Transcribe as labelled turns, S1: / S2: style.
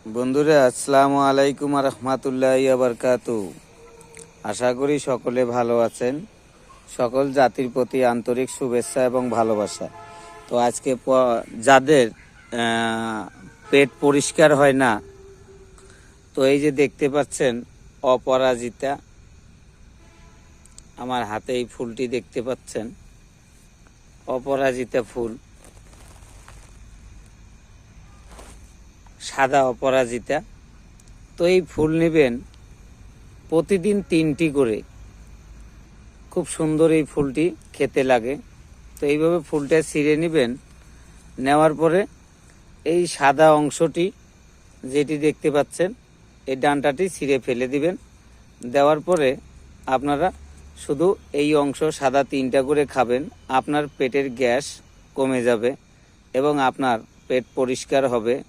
S1: বন্ধুরা, আসসালামু আলাইকুম রহমতুল্লাহি বারকাতু। আশা করি সকলে ভালো আছেন। সকল জাতির প্রতি আন্তরিক শুভেচ্ছা এবং ভালোবাসা। তো আজকে যাদের পেট পরিষ্কার হয় না, তো এই যে দেখতে পাচ্ছেন অপরাজিতা, আমার হাতে এই ফুলটি দেখতে পাচ্ছেন, অপরাজিতা ফুল, সাদা অপরাজিতা। তো এই ফুল নেবেন প্রতিদিন 3টি করে। খুব সুন্দর এই ফুলটি খেতে লাগে। তো এইভাবে ফুলটা ছিঁড়ে নেবেন। নেওয়ার পরে এই সাদা অংশটি যেটি দেখতে পাচ্ছেন, এই ডাঁটাটি ছিঁড়ে ফেলে দিবেন। দেওয়ার পরে আপনারা শুধু এই অংশ সাদা 3টা করে খাবেন। আপনার পেটের গ্যাস কমে যাবে এবং আপনার পেট পরিষ্কার হবে।